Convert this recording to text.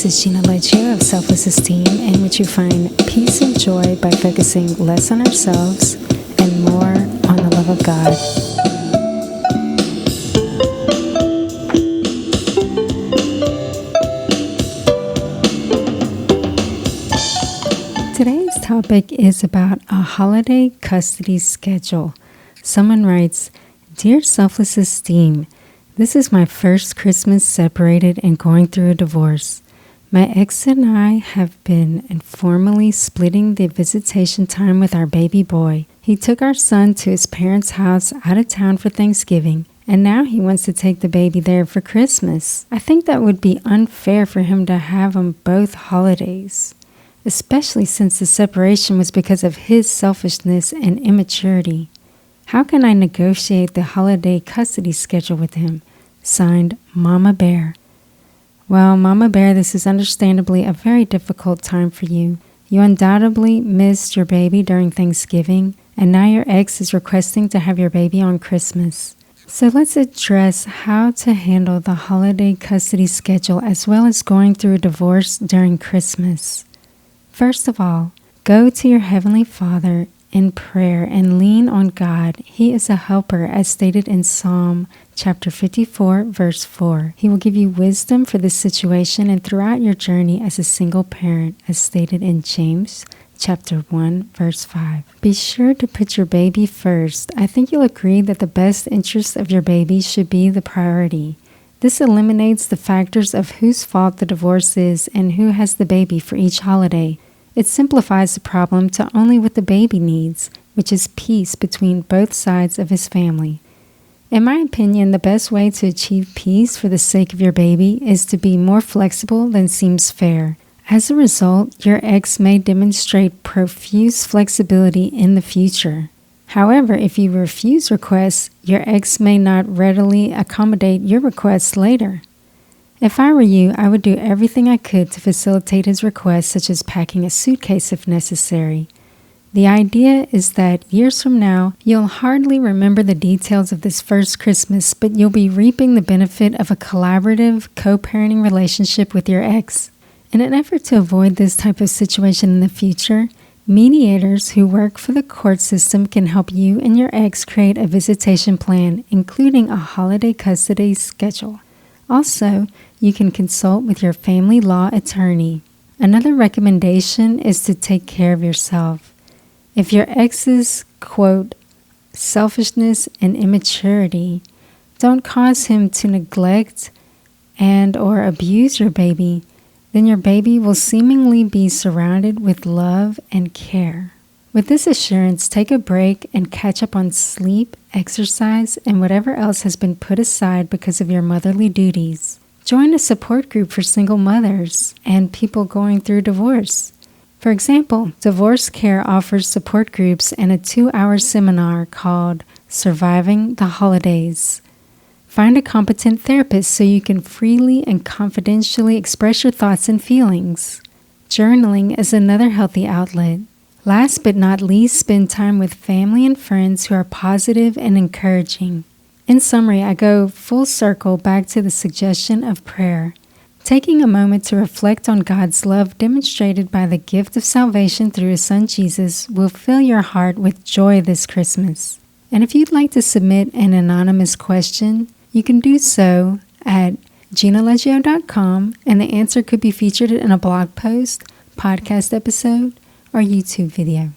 is Gina Leggio of Selfless Esteem, in which you find peace and joy by focusing less on ourselves and more on the love of God. Today's topic is about a holiday custody schedule. Someone writes, "Dear Selfless Esteem, this is my first Christmas separated and going through a divorce. My ex and I have been informally splitting the visitation time with our baby boy. He took our son to his parents' house out of town for Thanksgiving, and now he wants to take the baby there for Christmas. I think that would be unfair for him to have on both holidays, especially since the separation was because of his selfishness and immaturity. How can I negotiate the holiday custody schedule with him? Signed, Mama Bear." Well, Mama Bear, this is understandably a very difficult time for you. You undoubtedly missed your baby during Thanksgiving, and now your ex is requesting to have your baby on Christmas. So let's address how to handle the holiday custody schedule as well as going through a divorce during Christmas. First of all, go to your Heavenly Father in prayer and lean on God. He is a helper, as stated in Psalm chapter 54, verse 4. He will give you wisdom for this situation and throughout your journey as a single parent, as stated in James chapter 1, verse 5. Be sure to put your baby first. I think you'll agree that the best interest of your baby should be the priority. This eliminates the factors of whose fault the divorce is and who has the baby for each holiday. It simplifies the problem to only what the baby needs, which is peace between both sides of his family. In my opinion, the best way to achieve peace for the sake of your baby is to be more flexible than seems fair. As a result, your ex may demonstrate profuse flexibility in the future. However, if you refuse requests, your ex may not readily accommodate your requests later. If I were you, I would do everything I could to facilitate his requests, such as packing a suitcase if necessary. The idea is that years from now, you'll hardly remember the details of this first Christmas, but you'll be reaping the benefit of a collaborative, co-parenting relationship with your ex. In an effort to avoid this type of situation in the future, mediators who work for the court system can help you and your ex create a visitation plan, including a holiday custody schedule. Also, you can consult with your family law attorney. Another recommendation is to take care of yourself. If your ex's, quote, selfishness and immaturity don't cause him to neglect and or abuse your baby, then your baby will seemingly be surrounded with love and care. With this assurance, take a break and catch up on sleep, exercise, and whatever else has been put aside because of your motherly duties. Join a support group for single mothers and people going through divorce. For example, Divorce Care offers support groups and a 2-hour seminar called Surviving the Holidays. Find a competent therapist so you can freely and confidentially express your thoughts and feelings. Journaling is another healthy outlet. Last but not least, spend time with family and friends who are positive and encouraging. In summary, I go full circle back to the suggestion of prayer. Taking a moment to reflect on God's love demonstrated by the gift of salvation through His Son Jesus will fill your heart with joy this Christmas. And if you'd like to submit an anonymous question, you can do so at ginaleggio.com, and the answer could be featured in a blog post, podcast episode, or YouTube video.